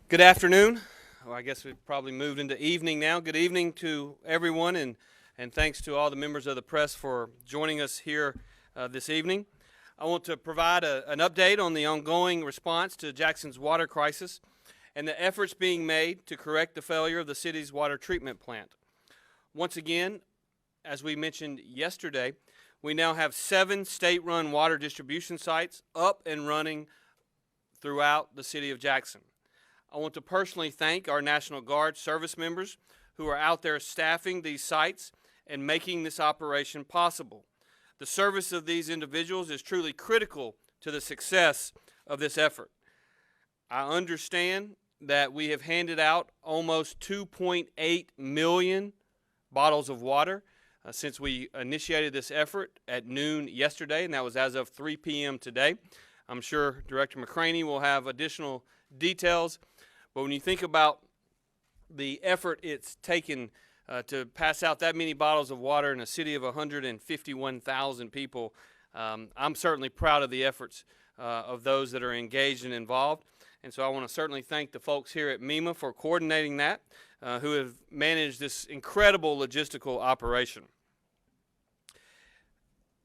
Good afternoon. Well, I guess we've probably moved into evening now. Good evening to everyone, and thanks to all the members of the press for joining us here this evening. I want to provide an update on the ongoing response to Jackson's water crisis and the efforts being made to correct the failure of the city's water treatment plant. Once again, as we mentioned yesterday, we now have 7 state-run water distribution sites up and running throughout the city of Jackson. I want to personally thank our National Guard service members who are out there staffing these sites and making this operation possible. The service of these individuals is truly critical to the success of this effort. I understand that we have handed out almost 2.8 million bottles of water since we initiated this effort at noon yesterday, and that was as of 3 p.m. today. I'm sure Director McCraney will have additional details. But when you think about the effort it's taken to pass out that many bottles of water in a city of 151,000 people, I'm certainly proud of the efforts of those that are engaged and involved. And so I want to certainly thank the folks here at MEMA for coordinating that, who have managed this incredible logistical operation.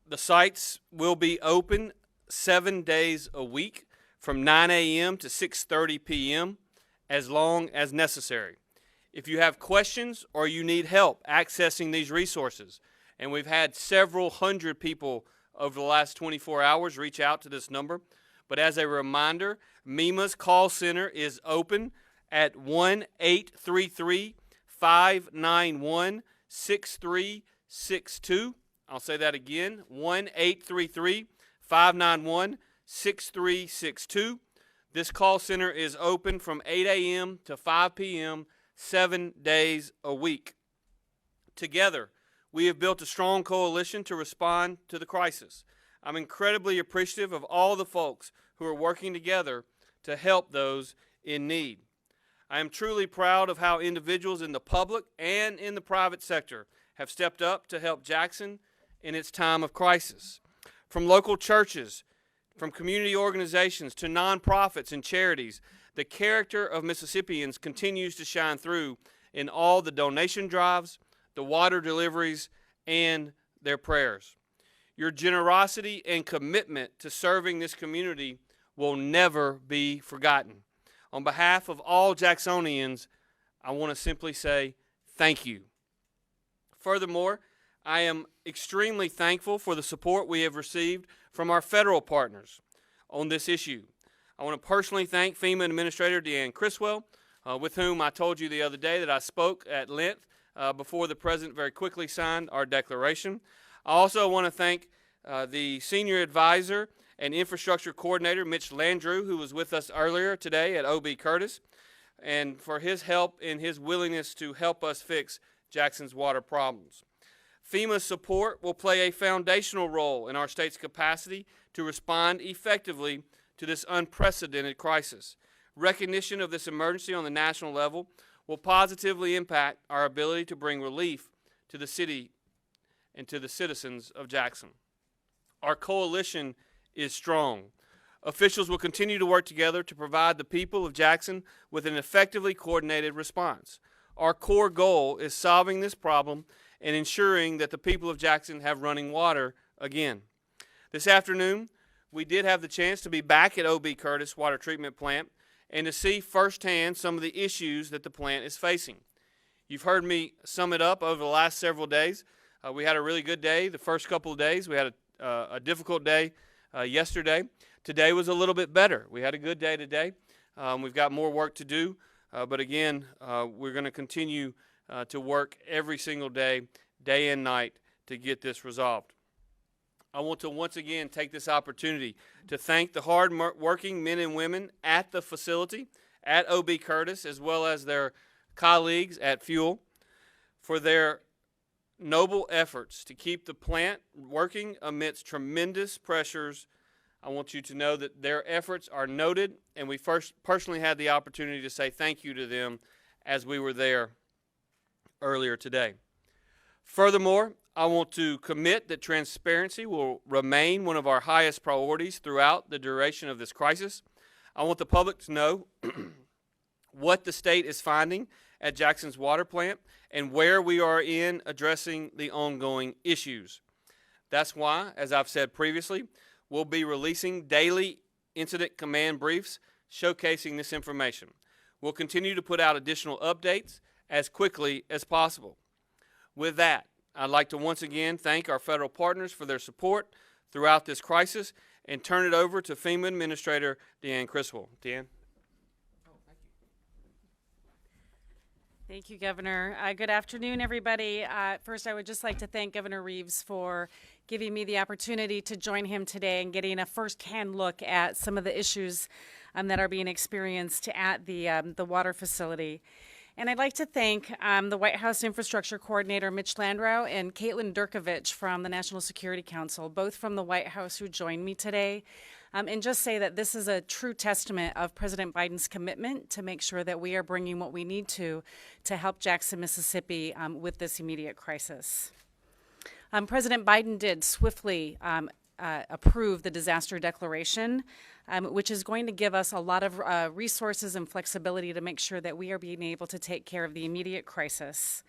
The sites will be open 7 days a week from 9 a.m. to 6:30 p.m. as long as necessary. If you have questions or you need help accessing these resources, and we've had several hundred people over the last 24 hours reach out to this number, but as a reminder, MEMA's call center is open at 1-833-591-6362. I'll say that again, 1-833-591-6362. This call center is open from 8 a.m. to 5 p.m. 7 days a week. Together, we have built a strong coalition to respond to the crisis. I'm incredibly appreciative of all the folks who are working together to help those in need. I am truly proud of how individuals in the public and in the private sector have stepped up to help Jackson in its time of crisis. From local churches, from community organizations to nonprofits and charities, the character of Mississippians continues to shine through in all the donation drives, the water deliveries, and their prayers. Your generosity and commitment to serving this community will never be forgotten. On behalf of all Jacksonians, I want to simply say thank you. Furthermore, I am extremely thankful for the support we have received from our federal partners on this issue. I want to personally thank FEMA Administrator Deanne Criswell, with whom I told you the other day that I spoke at length before the President very quickly signed our declaration. I also want to thank the Senior Advisor and Infrastructure Coordinator, Mitch Landrew, who was with us earlier today at O.B. Curtis, and for his help and his willingness to help us fix Jackson's water problems. FEMA's support will play a foundational role in our state's capacity to respond effectively to this unprecedented crisis. Recognition of this emergency on the national level will positively impact our ability to bring relief to the city and to the citizens of Jackson. Our coalition is strong. Officials will continue to work together to provide the people of Jackson with an effectively coordinated response. Our core goal is solving this problem and ensuring that the people of Jackson have running water again. This afternoon, we did have the chance to be back at O.B. Curtis Water Treatment Plant and to see firsthand some of the issues that the plant is facing. You've heard me sum it up over the last several days. We had a really good day the first couple of days. We had a difficult day yesterday. Today was a little bit better. We had a good day today. We've got more work to do, but again, we're going to continue to work every single day, day and night, to get this resolved. I want to once again take this opportunity to thank the hard-working men and women at the facility, at O.B. Curtis, as well as their colleagues at Fuel, for their noble efforts to keep the plant working amidst tremendous pressures. I want you to know that their efforts are noted, and we first personally had the opportunity to say thank you to them as we were there earlier today. Furthermore, I want to commit that transparency will remain one of our highest priorities throughout the duration of this crisis. I want the public to know what the state is finding at Jackson's water plant, and where we are in addressing the ongoing issues. That's why, as I've said previously, we'll be releasing daily incident command briefs showcasing this information. We'll continue to put out additional updates as quickly as possible. With that, I'd like to once again thank our federal partners for their support throughout this crisis and turn it over to FEMA Administrator Deanne Criswell. Deanne? Thank you, Governor. Good afternoon, everybody. First, I would just like to thank Governor Reeves for giving me the opportunity to join him today and getting a first-hand look at some of the issues that are being experienced at the water facility. And I'd like to thank the White House Infrastructure Coordinator, Mitch Landrieu, and Caitlin Durkovich from the National Security Council, both from the White House, who joined me today. And just say that this is a true testament of President Biden's commitment to make sure that we are bringing what we need to help Jackson, Mississippi with this immediate crisis. President Biden did swiftly approve the disaster declaration, which is going to give us a lot of resources and flexibility to make sure that we are being able to take care of the immediate crisis.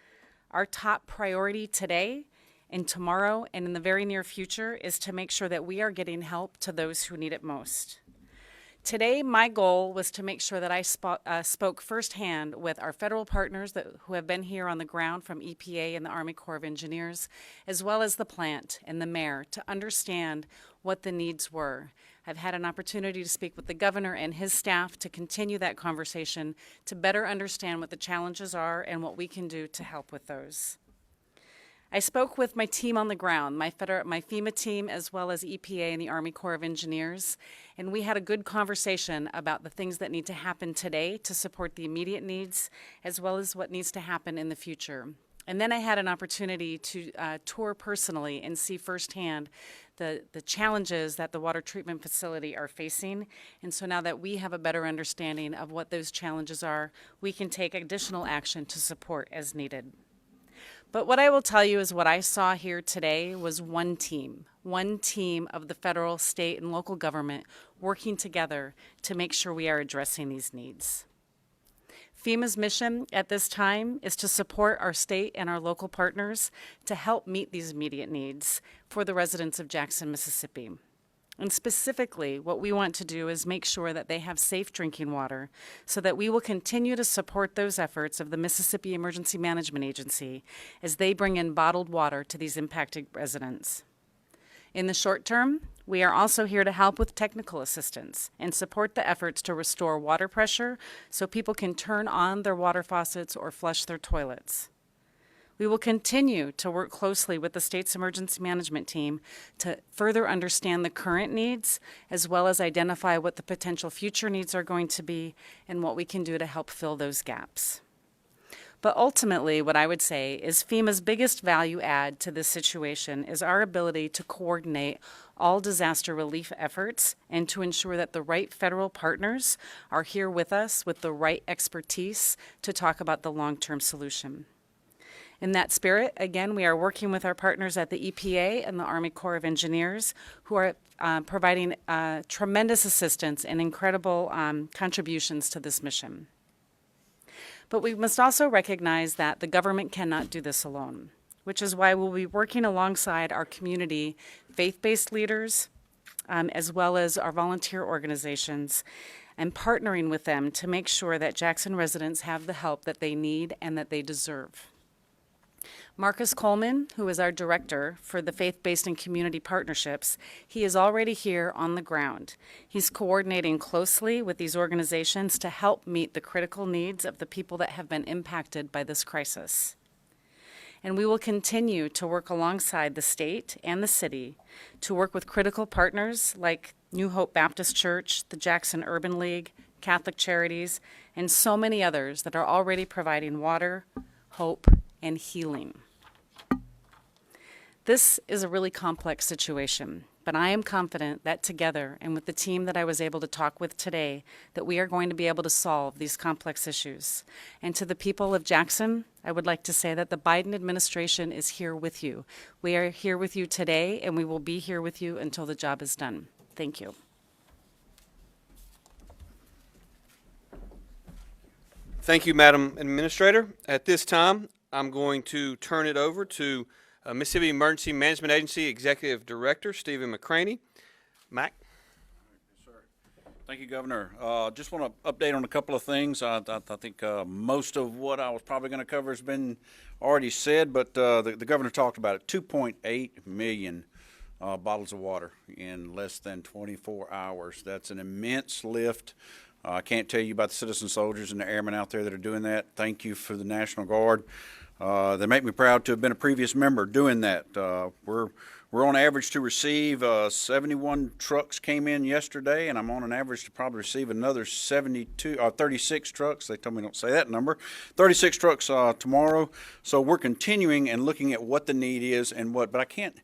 Our top priority today and tomorrow and in the very near future is to make sure that we are getting help to those who need it most. Today, my goal was to make sure that I spoke firsthand with our federal partners who have been here on the ground from EPA and the Army Corps of Engineers, as well as the plant and the mayor, to understand what the needs were. I've had an opportunity to speak with the governor and his staff to continue that conversation to better understand what the challenges are and what we can do to help with those. I spoke with my team on the ground, my FEMA team, as well as EPA and the Army Corps of Engineers, and we had a good conversation about the things that need to happen today to support the immediate needs, as well as what needs to happen in the future. And then I had an opportunity to tour personally and see firsthand the challenges that the water treatment facility are facing. And so now that we have a better understanding of what those challenges are, we can take additional action to support as needed. But what I will tell you is what I saw here today was one team of the federal, state, and local government working together to make sure we are addressing these needs. FEMA's mission at this time is to support our state and our local partners to help meet these immediate needs for the residents of Jackson, Mississippi. And specifically, what we want to do is make sure that they have safe drinking water so that we will continue to support those efforts of the Mississippi Emergency Management Agency as they bring in bottled water to these impacted residents. In the short term, we are also here to help with technical assistance and support the efforts to restore water pressure so people can turn on their water faucets or flush their toilets. We will continue to work closely with the state's emergency management team to further understand the current needs, as well as identify what the potential future needs are going to be and what we can do to help fill those gaps. But ultimately, what I would say is FEMA's biggest value add to this situation is our ability to coordinate all disaster relief efforts and to ensure that the right federal partners are here with us with the right expertise to talk about the long-term solution. In that spirit, again, we are working with our partners at the EPA and the Army Corps of Engineers, who are providing tremendous assistance and incredible contributions to this mission. But we must also recognize that the government cannot do this alone, which is why we'll be working alongside our community faith-based leaders, as well as our volunteer organizations, and partnering with them to make sure that Jackson residents have the help that they need and that they deserve. Marcus Coleman, who is our director for the faith-based and community partnerships, he is already here on the ground. He's coordinating closely with these organizations to help meet the critical needs of the people that have been impacted by this crisis. And we will continue to work alongside the state and the city to work with critical partners like New Hope Baptist Church, the Jackson Urban League, Catholic Charities, and so many others that are already providing water, hope, and healing. This is a really complex situation, but I am confident that together and with the team that I was able to talk with today, that we are going to be able to solve these complex issues. And to the people of Jackson, I would like to say that the Biden administration is here with you. We are here with you today, and we will be here with you until the job is done. Thank you. Thank you, Madam Administrator. At this time, I'm going to turn it over to Mississippi Emergency Management Agency Executive Director Stephen McCraney. Mac? Thank you, Governor. Just want to update on a couple of things. I think most of what I was probably going to cover has been already said, but the Governor talked about it. 2.8 million bottles of water in less than 24 hours. That's an immense lift. I can't tell you about the citizen soldiers and the airmen out there that are doing that. Thank you for the National Guard. They make me proud to have been a previous member doing that. We're on average to receive 71 trucks came in yesterday, and I'm on an average to probably receive another 36 trucks. They told me don't say that number. 36 trucks tomorrow. So we're continuing and looking at what the need is and what. But I can't.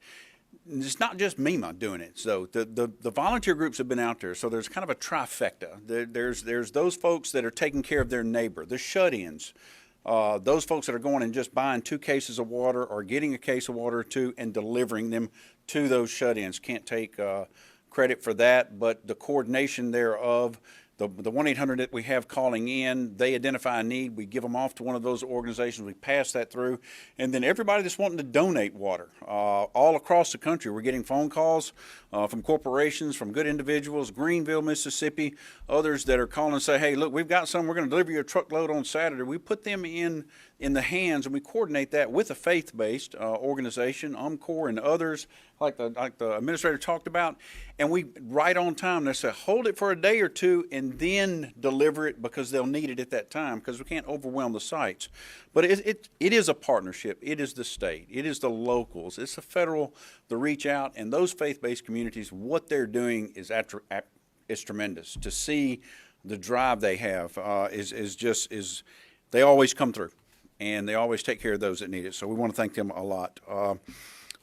It's not just MEMA doing it. So the volunteer groups have been out there. So there's kind of a trifecta. There's those folks that are taking care of their neighbor, the shut-ins. Those folks that are going and just buying 2 cases of water or getting a case of water or 2 and delivering them to those shut-ins. Can't take credit for that, but the coordination thereof, the 1-800 that we have calling in, they identify a need. We give them off to one of those organizations. We pass that through. And then everybody that's wanting to donate water all across the country, we're getting phone calls from corporations, from good individuals, Greenville, Mississippi, others that are calling and say, hey, look, we've got some. We're going to deliver you a truckload on Saturday. We put them in the hands, and we coordinate that with a faith-based organization, UMCOR and others, like the administrator talked about, and we right on time. They say, hold it for a day or 2 and then deliver it because they'll need it at that time because we can't overwhelm the sites. But it is a partnership. It is the state. It is the locals. It's the federal, the reach out, and those faith-based communities, what they're doing is tremendous. To see the drive they have is they always come through. And they always take care of those that need it. So we want to thank them a lot.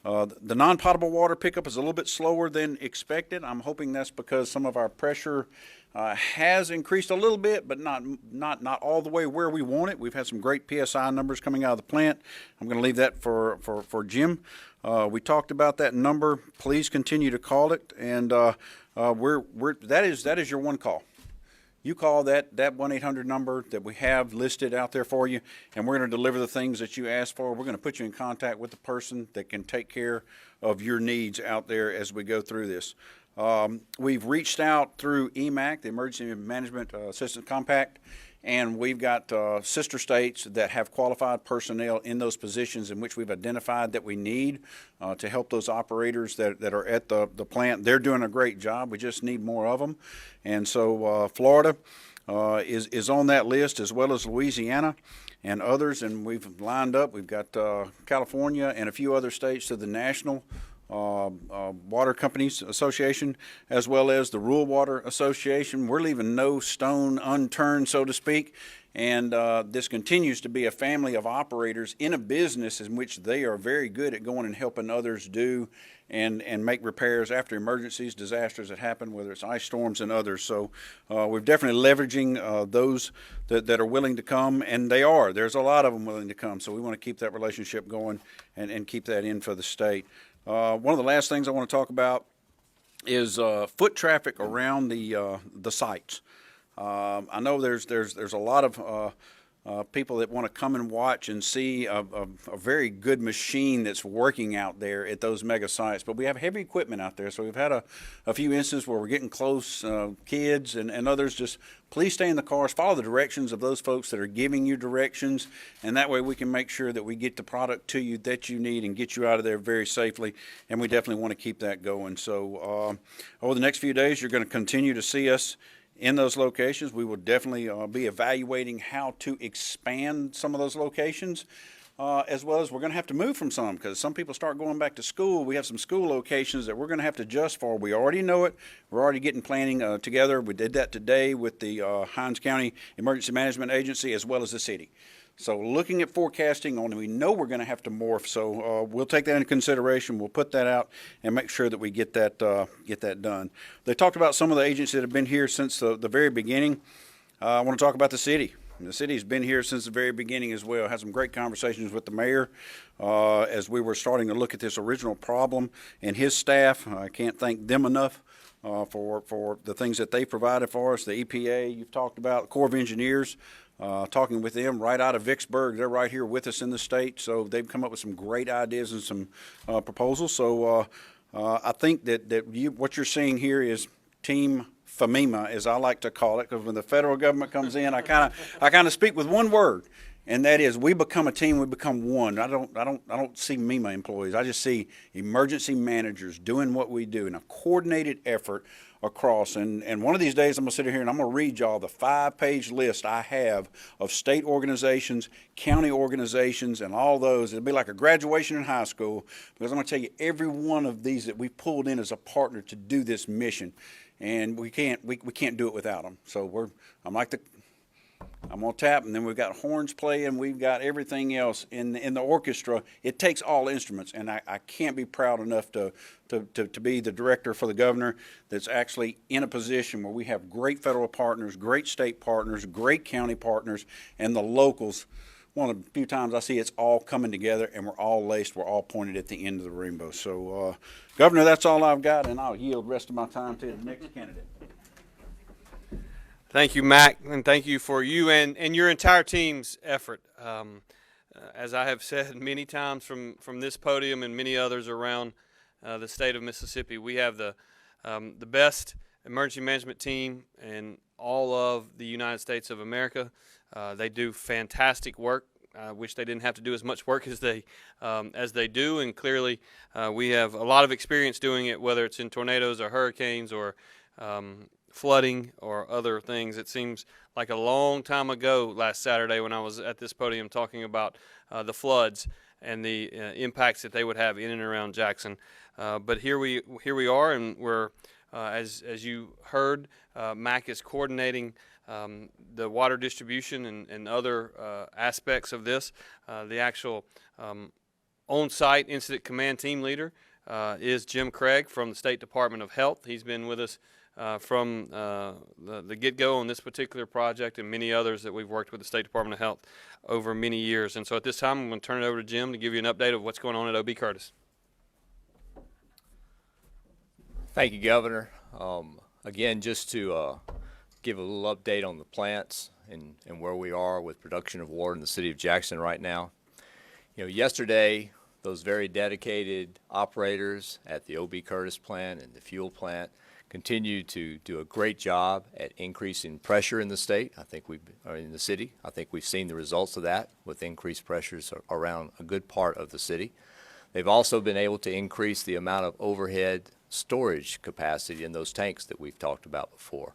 The non-potable water pickup is a little bit slower than expected. I'm hoping that's because some of our pressure has increased a little bit, but not all the way where we want it. We've had some great PSI numbers coming out of the plant. I'm going to leave that for Jim. We talked about that number. Please continue to call it, and that is your one call. You call that 1-800 number that we have listed out there for you, and we're going to deliver the things that you asked for. We're going to put you in contact with the person that can take care of your needs out there as we go through this. We've reached out through EMAC, the Emergency Management Assistance Compact, and we've got sister states that have qualified personnel in those positions in which we've identified that we need to help those operators that are at the plant. They're doing a great job. We just need more of them. And so Florida is on that list, as well as Louisiana and others. And we've lined up. We've got California and a few other states to the National Water Companies Association, as well as the Rural Water Association. We're leaving no stone unturned, so to speak, and this continues to be a family of operators in a business in which they are very good at going and helping others do and make repairs after emergencies, disasters that happen, whether it's ice storms and others. So we're definitely leveraging those that are willing to come, and they are. There's a lot of them willing to come, so we want to keep that relationship going and keep that in for the state. One of the last things I want to talk about is foot traffic around the sites. I know there's a lot of people that want to come and watch and see a very good machine that's working out there at those mega sites. But we have heavy equipment out there, so we've had a few instances where we're getting close, kids and others. Just please stay in the cars, follow the directions of those folks that are giving you directions, and that way we can make sure that we get the product to you that you need and get you out of there very safely, and we definitely want to keep that going. So over the next few days, you're going to continue to see us in those locations. We will definitely be evaluating how to expand some of those locations, as well as we're going to have to move from some because some people start going back to school. We have some school locations that we're going to have to adjust for. We already know it. We're already getting planning together. We did that today with the Hinds County Emergency Management Agency as well as the city. So looking at forecasting on, we know we're going to have to morph. So we'll take that into consideration. We'll put that out and make sure that we get that done. They talked about some of the agencies that have been here since the very beginning. I want to talk about the city. The city's been here since the very beginning as well. Had some great conversations with the mayor as we were starting to look at this original problem and his staff. I can't thank them enough for the things that they provided for us. The EPA you've talked about, the Corps of Engineers. talking with them right out of Vicksburg. They're right here with us in the state, so they've come up with some great ideas and some proposals. So I think that what you're seeing here is Team FEMA, as I like to call it, because when the federal government comes in, I kind of speak with one word, and that is we become a team. We become one. I don't see MEMA employees. I just see emergency managers doing what we do in a coordinated effort across. And one of these days I'm going to sit here and I'm going to read y'all the 5-page list I have of state organizations, county organizations, and all those. It'll be like a graduation in high school, because I'm going to tell you every one of these that we pulled in as a partner to do this mission. And we can't do it without them. So I'm going to tap, and then we've got horns playing, we've got everything else in the orchestra. It takes all instruments, and I can't be proud enough to be the director for the governor that's actually in a position where we have great federal partners, great state partners, great county partners, and the locals. One of the few times I see it's all coming together, and we're all laced, we're all pointed at the end of the rainbow. So, Governor, that's all I've got, and I'll yield the rest of my time to the next candidate. Thank you, Mac, and thank you for you and your entire team's effort. As I have said many times from this podium and many others around the state of Mississippi, we have the best emergency management team in all of the United States of America. They do fantastic work. I wish they didn't have to do as much work as they do, and clearly we have a lot of experience doing it, whether it's in tornadoes or hurricanes or flooding or other things. It seems like a long time ago last Saturday when I was at this podium talking about the floods and the impacts that they would have in and around Jackson. But here we are, and we're as you heard, Mac is coordinating the water distribution and other aspects of this. The actual on-site incident command team leader is Jim Craig from the State Department of Health. He's been with us from the get-go on this particular project and many others that we've worked with the State Department of Health over many years. And so at this time, I'm going to turn it over to Jim to give you an update of what's going on at OB Curtis. Thank you, Governor. Again, just to give a little update on the plants and where we are with production of water in the city of Jackson right now. You know, yesterday, those very dedicated operators at the OB Curtis plant and the fuel plant continue to do a great job at increasing pressure in the state. In the city. I think we've seen the results of that with increased pressures around a good part of the city. They've also been able to increase the amount of overhead storage capacity in those tanks that we've talked about before,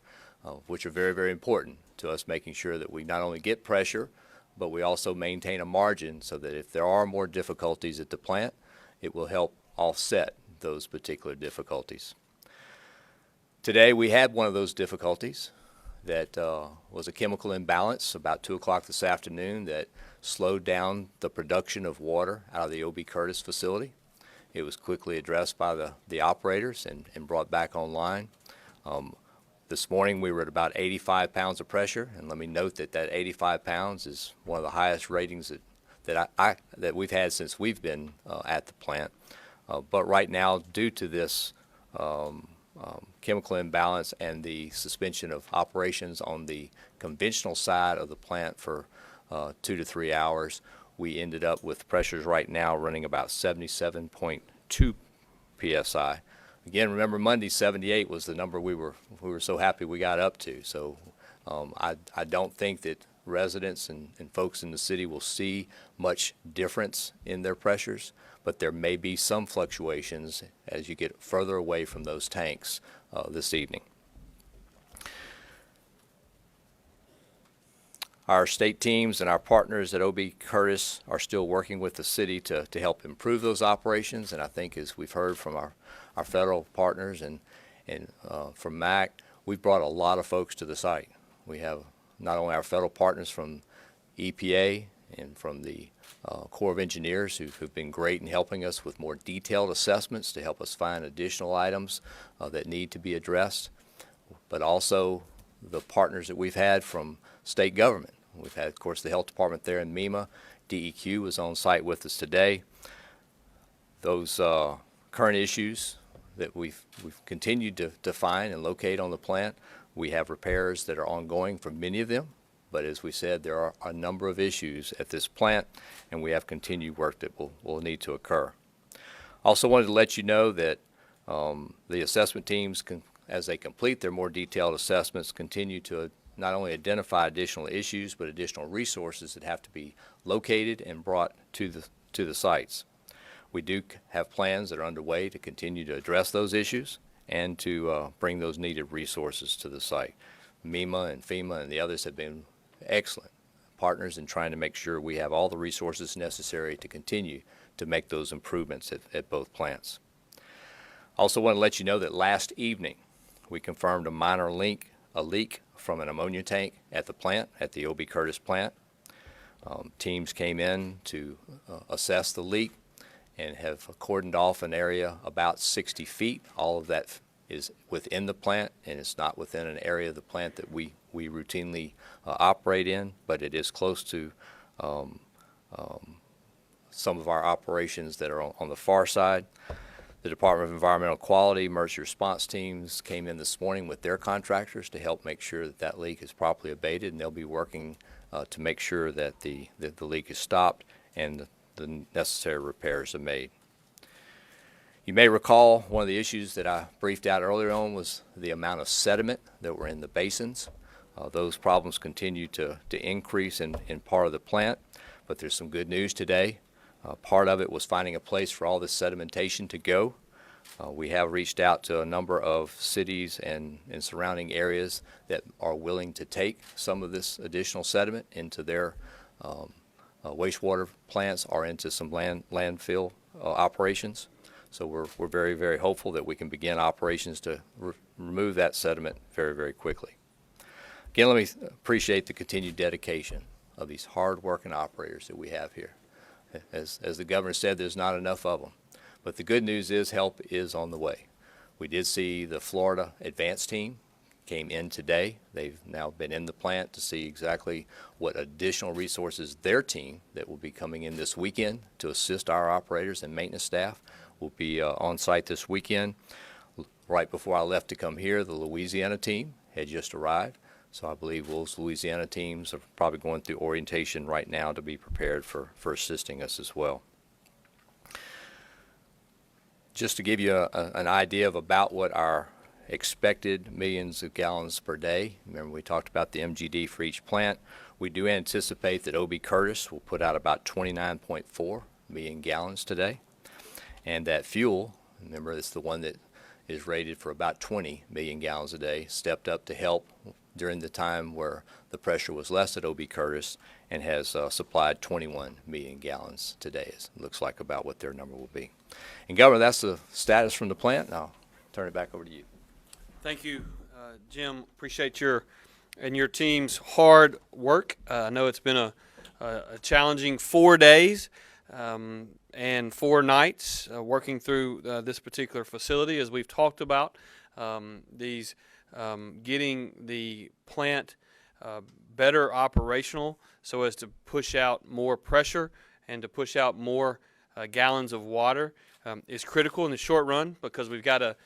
which are very, very important to us, making sure that we not only get pressure, but we also maintain a margin so that if there are more difficulties at the plant, it will help offset those particular difficulties. Today we had one of those difficulties that was a chemical imbalance about 2 o'clock this afternoon that slowed down the production of water out of the OB Curtis facility. It was quickly addressed by the operators and brought back online. This morning we were at about 85 pounds of pressure, and let me note that 85 pounds is one of the highest ratings that we've had since we've been at the plant. But right now, due to this chemical imbalance and the suspension of operations on the conventional side of the plant for 2 to 3 hours, we ended up with pressures right now running about 77.2 psi. Again, remember Monday 78 was the number we were so happy we got up to. So I don't think that residents and folks in the city will see much difference in their pressures, but there may be some fluctuations as you get further away from those tanks this evening. Our state teams and our partners at OB Curtis are still working with the city to help improve those operations, and I think as we've heard from our federal partners and from MAC, we've brought a lot of folks to the site. We have not only our federal partners from EPA and from the Corps of Engineers who've been great in helping us with more detailed assessments to help us find additional items that need to be addressed, but also the partners that we've had from state government. We've had, of course, the health department there in MEMA. DEQ was on site with us today. Those current issues that we've continued to find and locate on the plant, we have repairs that are ongoing for many of them. But as we said, there are a number of issues at this plant, and we have continued work that will need to occur. Also wanted to let you know that the assessment teams, as they complete their more detailed assessments, continue to not only identify additional issues, but additional resources that have to be located and brought to the sites. We do have plans that are underway to continue to address those issues and to bring those needed resources to the site. MEMA and FEMA and the others have been excellent partners in trying to make sure we have all the resources necessary to continue to make those improvements at both plants. Also want to let you know that last evening we confirmed a minor leak from an ammonia tank at the plant, at the O.B. Curtis plant. Teams came in to assess the leak and have cordoned off an area about 60 feet. All of that is within the plant, and it's not within an area of the plant that we routinely operate in, but it is close to some of our operations that are on the far side. The Department of Environmental Quality emergency response teams came in this morning with their contractors to help make sure that that leak is properly abated, and they'll be working to make sure that the leak is stopped and the necessary repairs are made. You may recall one of the issues that I briefed out earlier on was the amount of sediment that were in the basins. Those problems continue to increase in part of the plant, but there's some good news today. Part of it was finding a place for all this sedimentation to go. We have reached out to a number of cities and surrounding areas that are willing to take some of this additional sediment into their wastewater plants or into some landfill operations. So we're very, very hopeful that we can begin operations to remove that sediment very, very quickly. Again, let me appreciate the continued dedication of these hard-working operators that we have here. As the governor said, there's not enough of them. But the good news is help is on the way. We did see the Florida advance team came in today. They've now been in the plant to see exactly what additional resources their team that will be coming in this weekend to assist our operators and maintenance staff will be on site this weekend. Right before I left to come here, the Louisiana team had just arrived. So I believe those Louisiana teams are probably going through orientation right now to be prepared for assisting us as well. Just to give you an idea of about what our expected millions of gallons per day, remember we talked about the MGD for each plant, we do anticipate that O.B. Curtis will put out about 29.4 million gallons today. And that fuel, remember it's the one that is rated for about 20 million gallons a day, stepped up to help during the time where the pressure was less at O.B. Curtis and has supplied 21 million gallons today. It looks like about what their number will be. And Governor, that's the status from the plant. Now I'll turn it back over to you. Thank you, Jim. Appreciate your and your team's hard work. I know it's been a challenging 4 days and 4 nights working through this particular facility, as we've talked about. Getting the plant better operational so as to push out more pressure and to push out more gallons of water is critical in the short run, because we've got to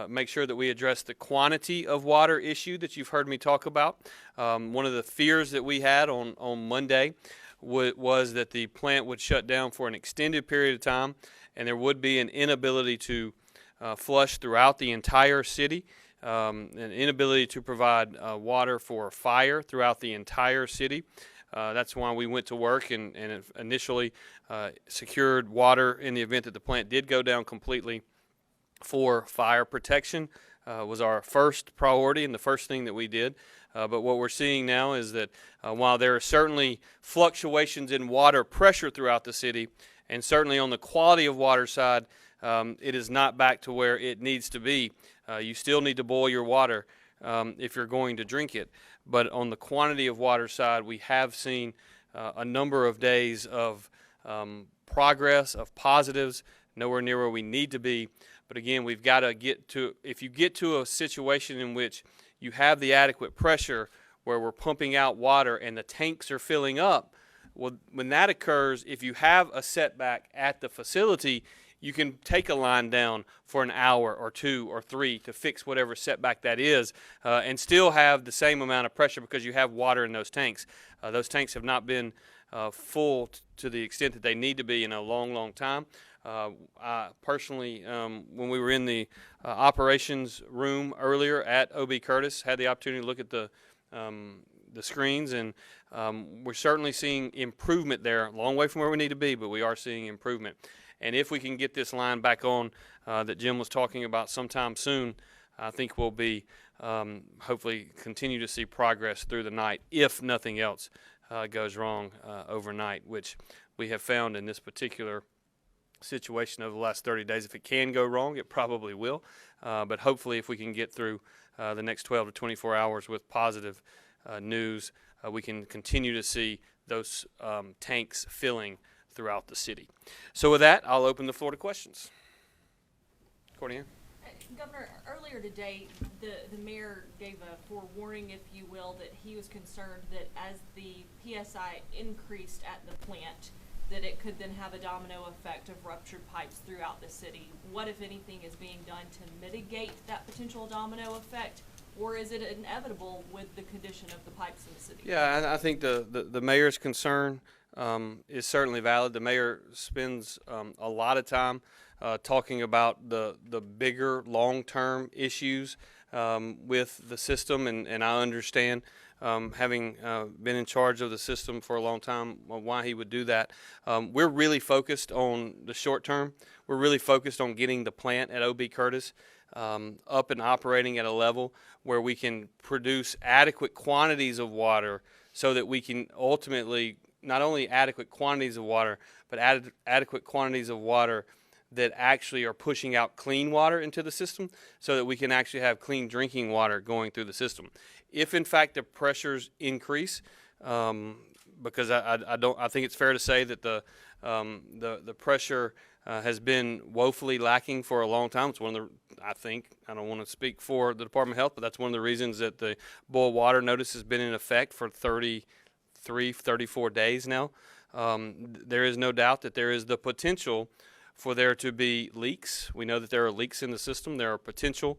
make sure that we address the quantity of water issue that you've heard me talk about. One of the fears that we had on Monday was that the plant would shut down for an extended period of time and there would be an inability to flush throughout the entire city. An inability to provide water for fire throughout the entire city. That's why we went to work and initially secured water in the event that the plant did go down completely. For fire protection was our first priority and the first thing that we did. But what we're seeing now is that while there are certainly fluctuations in water pressure throughout the city, and certainly on the quality of water side, it is not back to where it needs to be. You still need to boil your water if you're going to drink it. But on the quantity of water side, we have seen a number of days of progress, of positives, nowhere near where we need to be. But again, we've got to get to, if you get to a situation in which you have the adequate pressure where we're pumping out water and the tanks are filling up, well, when that occurs, if you have a setback at the facility, you can take a line down for an hour or 2 or 3 to fix whatever setback that is, and still have the same amount of pressure because you have water in those tanks. Those tanks have not been full to the extent that they need to be in a long, long time. I personally, when we were in the operations room earlier at OB Curtis, had the opportunity to look at the screens, and we're certainly seeing improvement there. A long way from where we need to be, but we are seeing improvement. And if we can get this line back on that Jim was talking about sometime soon, I think we'll be hopefully continue to see progress through the night, if nothing else goes wrong overnight, which we have found in this particular situation over the last 30 days. If it can go wrong, it probably will. But hopefully if we can get through the next 12 to 24 hours with positive news, we can continue to see those tanks filling throughout the city. So with that, I'll open the floor to questions. Courtney? Governor, earlier today, the mayor gave a forewarning, if you will, that he was concerned that as the PSI increased at the plant, that it could then have a domino effect of ruptured pipes throughout the city. What, if anything, is being done to mitigate that potential domino effect, or is it inevitable with the condition of the pipes in the city? Yeah, I think the mayor's concern is certainly valid. The mayor spends a lot of time talking about the bigger long-term issues with the system, and I understand, having been in charge of the system for a long time, why he would do that. We're really focused on the short term. We're really focused on getting the plant at OB Curtis up and operating at a level where we can produce adequate quantities of water so that we can ultimately, not only adequate quantities of water, but adequate quantities of water that actually are pushing out clean water into the system so that we can actually have clean drinking water going through the system. If in fact the pressures increase, because I think it's fair to say that the pressure has been woefully lacking for a long time. It's one of the, I don't want to speak for the Department of Health, but that's one of the reasons that the boil water notice has been in effect for 33, 34 days now. There is no doubt that there is the potential for there to be leaks. We know that there are leaks in the system. There are potential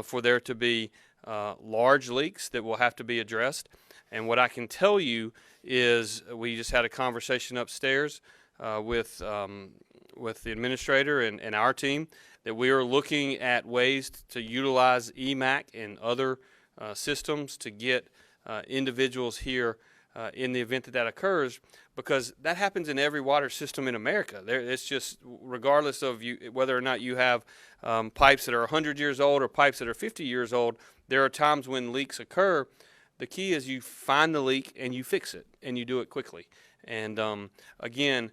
for there to be large leaks that will have to be addressed. And what I can tell you is we just had a conversation upstairs with the administrator and our team that we are looking at ways to utilize EMAC and other systems to get individuals here in the event that that occurs, because that happens in every water system in America. It's just, regardless of whether or not you have pipes that are 100 years old or pipes that are 50 years old, there are times when leaks occur. The key is you find the leak and you fix it, and you do it quickly. And again,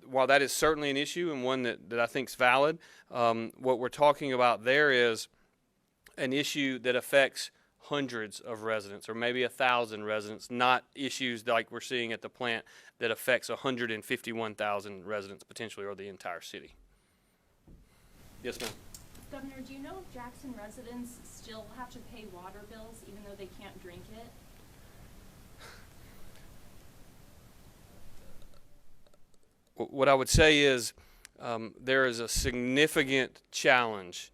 while that is certainly an issue and one that I think is valid, what we're talking about there is an issue that affects hundreds of residents or maybe 1,000 residents, not issues like we're seeing at the plant that affects 151,000 residents potentially, or the entire city. Yes, ma'am. Governor, do you know if Jackson residents still have to pay water bills even though they can't drink it? What I would say is there is a significant challenge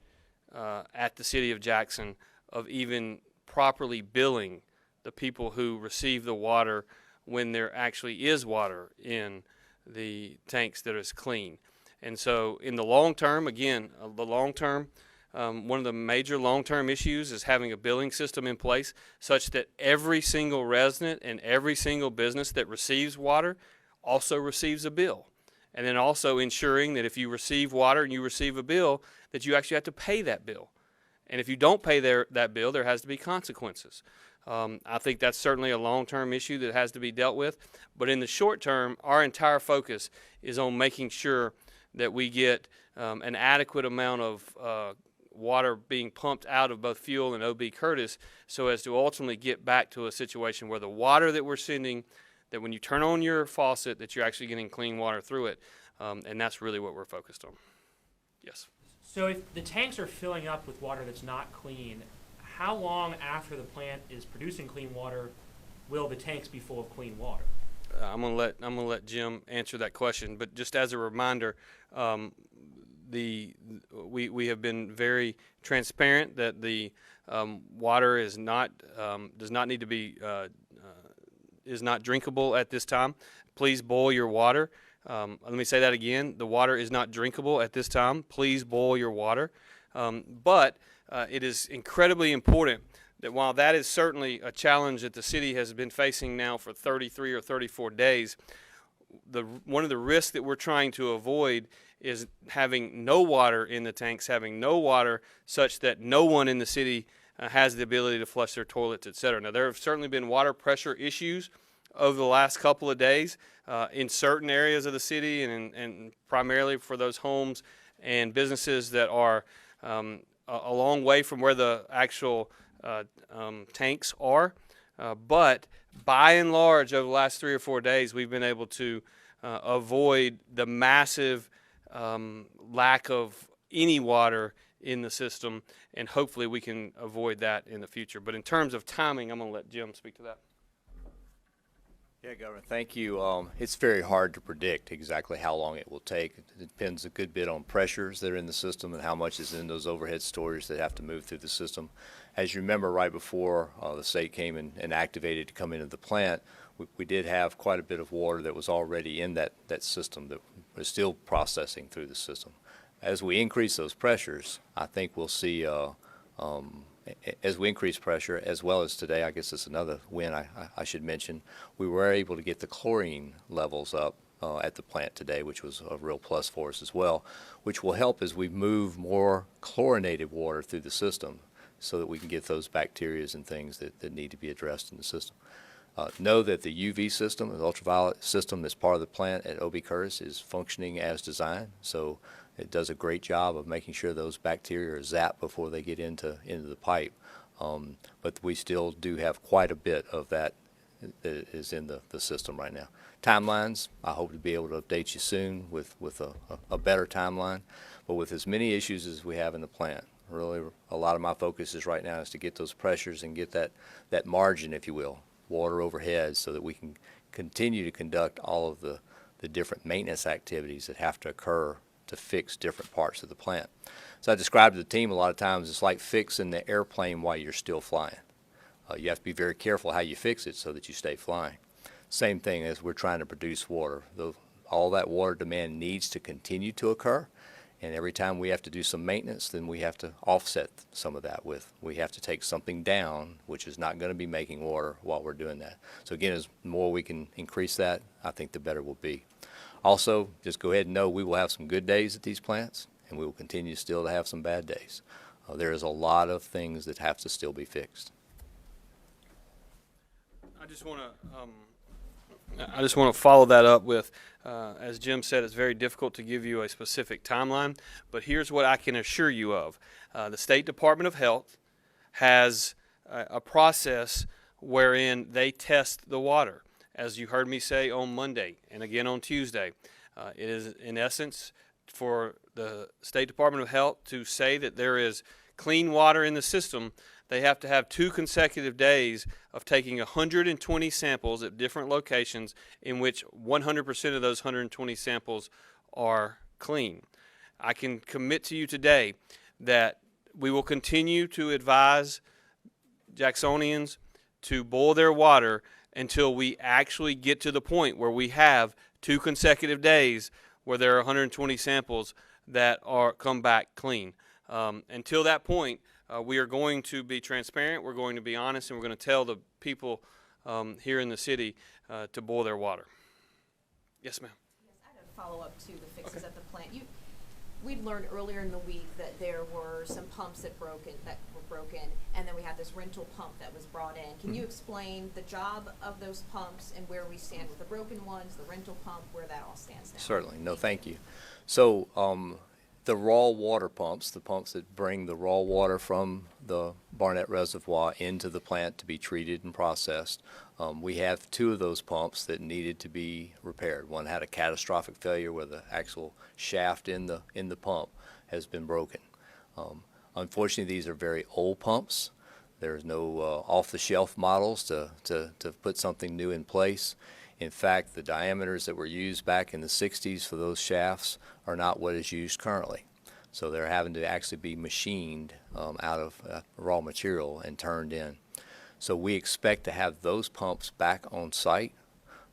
at the city of Jackson of even properly billing the people who receive the water when there actually is water in the tanks that is clean. And so in the long term, again, one of the major long-term issues is having a billing system in place such that every single resident and every single business that receives water also receives a bill. And then also ensuring that if you receive water and you receive a bill, that you actually have to pay that bill. And if you don't pay that bill, there has to be consequences. I think that's certainly a long-term issue that has to be dealt with. But in the short term, our entire focus is on making sure that we get an adequate amount of water being pumped out of both Fuel and OB Curtis, so as to ultimately get back to a situation where the water that we're sending, that when you turn on your faucet, that you're actually getting clean water through it. And that's really what we're focused on. Yes. So if the tanks are filling up with water that's not clean, how long after the plant is producing clean water will the tanks be full of clean water? I'm gonna let Jim answer that question. But just as a reminder, we have been very transparent that the water is not does not need to be is not drinkable at this time. Please boil your water. Let me say that again. The water is not drinkable at this time. Please boil your water. But it is incredibly important that while that is certainly a challenge that the city has been facing now for 33 or 34 days, one of the risks that we're trying to avoid is having no water in the tanks, having no water such that no one in the city has the ability to flush their toilets, et cetera. Now, there have certainly been water pressure issues over the last couple of days in certain areas of the city, and primarily for those homes and businesses that are a long way from where the actual tanks are. But by and large, over the last 3 or 4 days, we've been able to avoid the massive lack of any water in the system, and hopefully we can avoid that in the future. But in terms of timing, I'm going to let Jim speak to that. Yeah, Governor, thank you. It's very hard to predict exactly how long it will take. It depends a good bit on pressures that are in the system and how much is in those overhead storage that have to move through the system. As you remember, right before the state came and activated to come into the plant, we did have quite a bit of water that was already in that system that was still processing through the system. As we increase those pressures, I think we'll see as we increase pressure, as well as today, I guess it's another win I should mention, we were able to get the chlorine levels up at the plant today, which was a real plus for us as well, which will help as we move more chlorinated water through the system so that we can get those bacteria and things that need to be addressed in the system. Know that the UV system, the ultraviolet system that's part of the plant at O.B. Curtis is functioning as designed, so it does a great job of making sure those bacteria are zapped before they get into the pipe. But we still do have quite a bit of that is in the system right now. Timelines, I hope to be able to update you soon with a better timeline. But with as many issues as we have in the plant, really a lot of my focus is right now is to get those pressures and get that margin, if you will, water overhead, so that we can continue to conduct all of the different maintenance activities that have to occur to fix different parts of the plant. So I described to the team a lot of times it's like fixing the airplane while you're still flying. You have to be very careful how you fix it so that you stay flying. Same thing as we're trying to produce water. All that water demand needs to continue to occur, and every time we have to do some maintenance, then we have to offset some of that with, we have to take something down, which is not going to be making water while we're doing that. So again, as more we can increase that, I think the better we'll be. Also, just go ahead and know we will have some good days at these plants, and we will continue still to have some bad days. There is a lot of things that have to still be fixed. I just want to follow that up with, as Jim said, it's very difficult to give you a specific timeline, but here's what I can assure you of. The State Department of Health has a process wherein they test the water. As you heard me say on Monday and again on Tuesday, it is in essence for the State Department of Health to say that there is clean water in the system. They have to have 2 consecutive days of taking 120 samples at different locations in which 100% of those 120 samples are clean. I can commit to you today that we will continue to advise Jacksonians to boil their water until we actually get to the point where we have 2 consecutive days where there are 120 samples that are come back clean. Until that point, we are going to be transparent, we're going to be honest, and we're going to tell the people here in the city to boil their water. Yes, ma'am. Yes, I had a follow-up to the fixes at the plant. We'd learned earlier in the week that there were some pumps that were broken, and then we had this rental pump that was brought in. Can you explain the job of those pumps and where we stand with the broken ones, the rental pump, where that all stands now? Certainly. No, thank you. So the raw water pumps, the pumps that bring the raw water from the Barnett Reservoir into the plant to be treated and processed, we have 2 of those pumps that needed to be repaired. One had a catastrophic failure where the actual shaft in the pump has been broken. Unfortunately, these are very old pumps. There's no off-the-shelf models to put something new in place. In fact, the diameters that were used back in the 60s for those shafts are not what is used currently. So they're having to actually be machined out of raw material and turned in. So we expect to have those pumps back on site.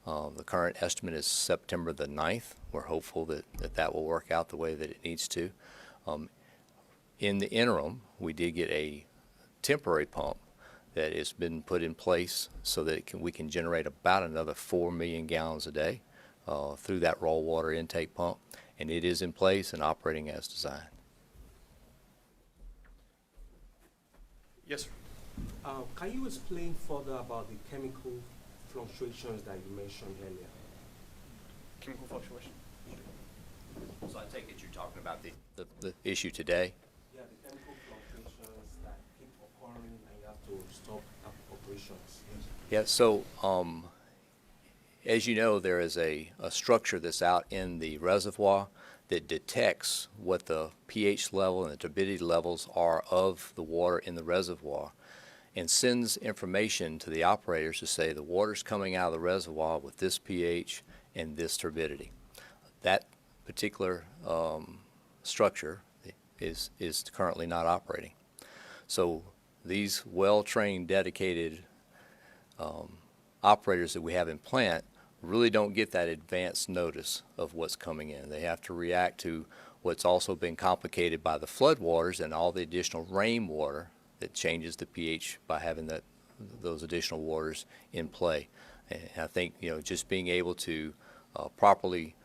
The current estimate is September the 9th. We're hopeful that will work out the way that it needs to. In the interim, we did get a temporary pump that has been put in place so that we can generate about another 4 million gallons a day through that raw water intake pump, and it is in place and operating as designed. Yes, sir. Can you explain further about the chemical fluctuations that you mentioned earlier? Chemical fluctuation. So I take it you're talking about the issue today? Yeah, the chemical fluctuations that keep occurring and you have to stop operations. Yeah, so as you know, there is a structure that's out in the reservoir that detects what the pH level and the turbidity levels are of the water in the reservoir and sends information to the operators to say the water's coming out of the reservoir with this pH and this turbidity. That particular structure is currently not operating. So these well-trained, dedicated operators that we have in plant really don't get that advance notice of what's coming in. They have to react to what's also been complicated by the floodwaters and all the additional rainwater that changes the pH by having those additional waters in play. And I think, just being able to properly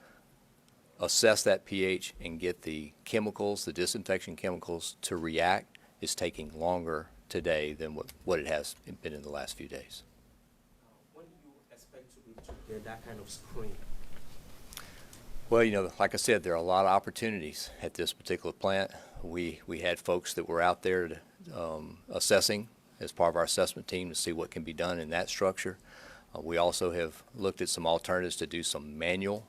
assess that pH and get the chemicals, the disinfection chemicals, to react is taking longer today than what it has been in the last few days. When do you expect to be able to get that kind of screen? Well, like I said, there are a lot of opportunities at this particular plant. We had folks that were out there assessing as part of our assessment team to see what can be done in that structure. We also have looked at some alternatives to do some manual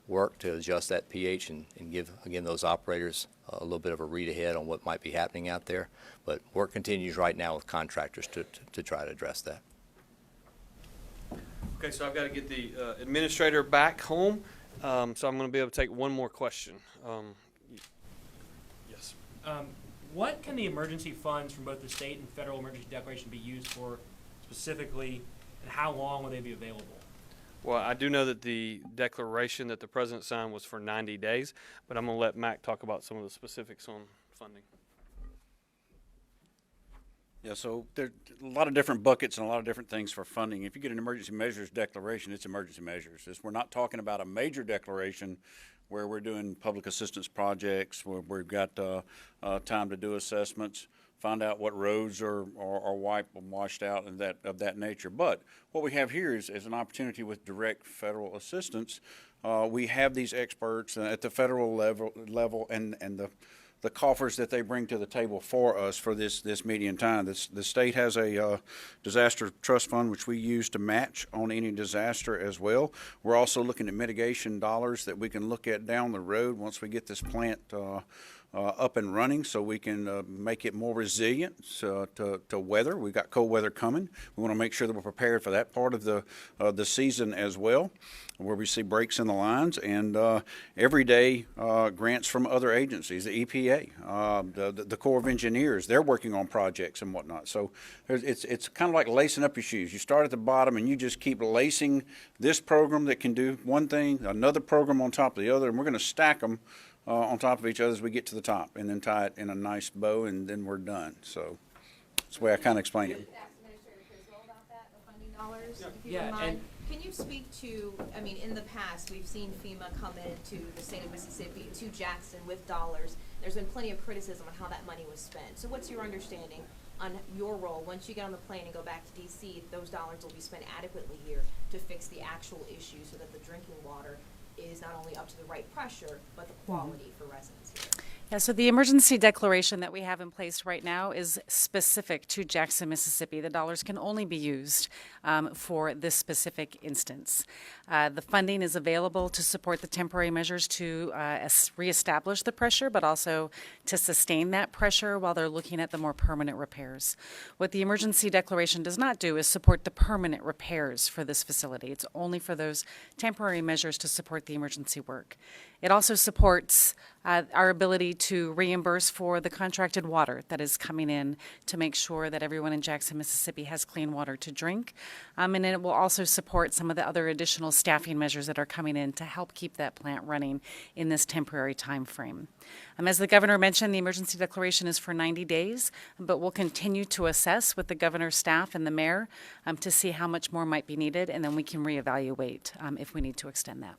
work to adjust that pH and give, again, those operators a little bit of a read ahead on what might be happening out there. But work continues right now with contractors to try to address that. Okay, so I've got to get the administrator back home, so I'm going to be able to take one more question. Yes. What can the emergency funds from both the state and federal emergency declaration be used for specifically, and how long will they be available? Well, I do know that the declaration that the president signed was for 90 days, but I'm going to let Mac talk about some of the specifics on funding. Yeah, so there are a lot of different buckets and a lot of different things for funding. If you get an emergency measures declaration, it's emergency measures. We're not talking about a major declaration where we're doing public assistance projects, where we've got time to do assessments, find out what roads are wiped and washed out and of that nature. But what we have here is an opportunity with direct federal assistance. We have these experts at the federal level and the coffers that they bring to the table for us for this median time. The state has a disaster trust fund which we use to match on any disaster as well. We're also looking at mitigation dollars that we can look at down the road once we get this plant up and running, so we can make it more resilient to weather. We've got cold weather coming. We want to make sure that we're prepared for that part of the season as well, where we see breaks in the lines, and everyday grants from other agencies, the EPA, the Corps of Engineers. They're working on projects and whatnot. So it's kind of like lacing up your shoes. You start at the bottom and you just keep lacing this program that can do one thing, another program on top of the other, and we're going to stack them on top of each other as we get to the top, and then tie it in a nice bow, and then we're done. So that's the way I kind of explain it. Ask Administrator Criswell about that, the funding dollars, if you Yeah, don't mind. and- Can you speak to, I mean, in the past, we've seen FEMA come into the state of Mississippi, to Jackson with dollars. There's been plenty of criticism on how that money was spent. So what's your understanding on your role? Once you get on the plane and go back to DC, those dollars will be spent adequately here to fix the actual issue so that the drinking water is not only up to the right pressure, but the quality for residents here. Yeah, so the emergency declaration that we have in place right now is specific to Jackson, Mississippi. The dollars can only be used for this specific instance. The funding is available to support the temporary measures to reestablish the pressure, but also to sustain that pressure while they're looking at the more permanent repairs. What the emergency declaration does not do is support the permanent repairs for this facility. It's only for those temporary measures to support the emergency work. It also supports our ability to reimburse for the contracted water that is coming in to make sure that everyone in Jackson, Mississippi has clean water to drink. And it will also support some of the other additional staffing measures that are coming in to help keep that plant running in this temporary time frame. As the governor mentioned, the emergency declaration is for 90 days, but we'll continue to assess with the governor's staff and the mayor to see how much more might be needed, and then we can reevaluate if we need to extend that.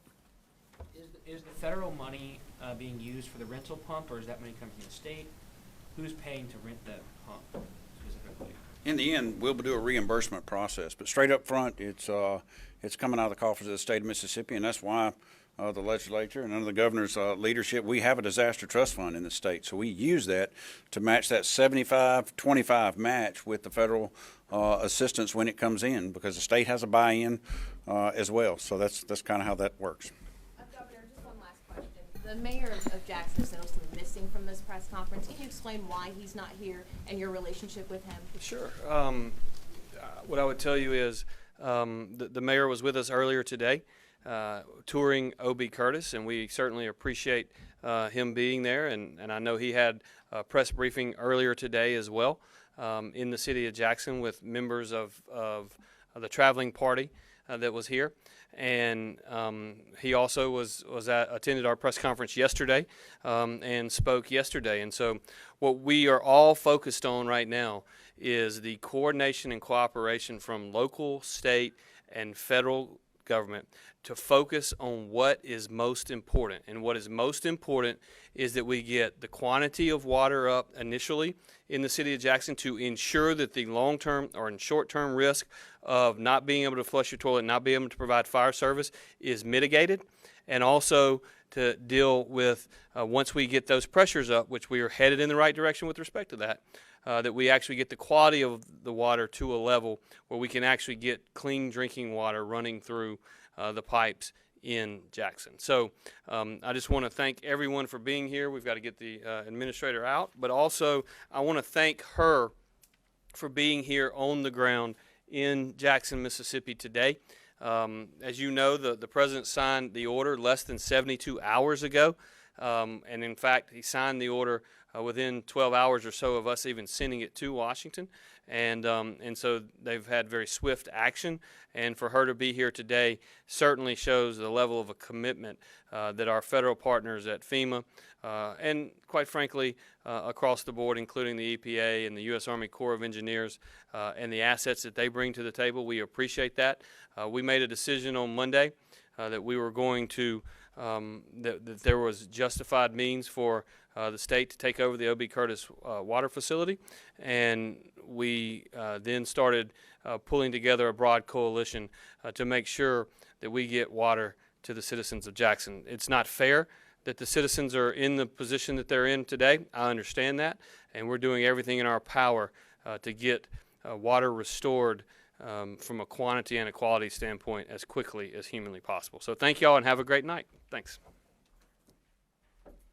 Is the federal money being used for the rental pump, or is that money coming from the state? Who's paying to rent that pump specifically? In the end, we'll do a reimbursement process, but straight up front, it's coming out of the coffers of the state of Mississippi, and that's why the legislature and under the governor's leadership, we have a disaster trust fund in the state. So we use that to match that 75-25 match with the federal assistance when it comes in, because the state has a buy-in as well. So that's kind of how that works. Governor, just one last question. The mayor of Jackson is supposed to be missing from this press conference. Can you explain why he's not here and your relationship with him? Sure. What I would tell you is the mayor was with us earlier today, touring O.B. Curtis, and we certainly appreciate him being there. And I know he had a press briefing earlier today as well in the city of Jackson with members of the traveling party that was here. And he also attended our press conference yesterday and spoke yesterday. And so what we are all focused on right now is the coordination and cooperation from local, state, and federal government to focus on what is most important. And what is most important is that we get the quantity of water up initially in the city of Jackson to ensure that the long-term or short-term risk of not being able to flush your toilet, not being able to provide fire service is mitigated, and also to deal with, once we get those pressures up, which we are headed in the right direction with respect to that, that we actually get the quality of the water to a level where we can actually get clean drinking water running through the pipes in Jackson. So I just want to thank everyone for being here. We've got to get the administrator out, but also I want to thank her for being here on the ground in Jackson, Mississippi today. As you know, the president signed the order less than 72 hours ago, and in fact, he signed the order within 12 hours or so of us even sending it to Washington, and so they've had very swift action. And for her to be here today certainly shows the level of a commitment that our federal partners at FEMA and, quite frankly, across the board, including the EPA and the U.S. Army Corps of Engineers and the assets that they bring to the table. We appreciate that. We made a decision on Monday that we were going to that there was justified means for the state to take over the O.B. Curtis water facility, and we then started pulling together a broad coalition to make sure that we get water to the citizens of Jackson. It's not fair that the citizens are in the position that they're in today. I understand that, and we're doing everything in our power to get water restored from a quantity and a quality standpoint as quickly as humanly possible. So thank you all and have a great night. Thanks.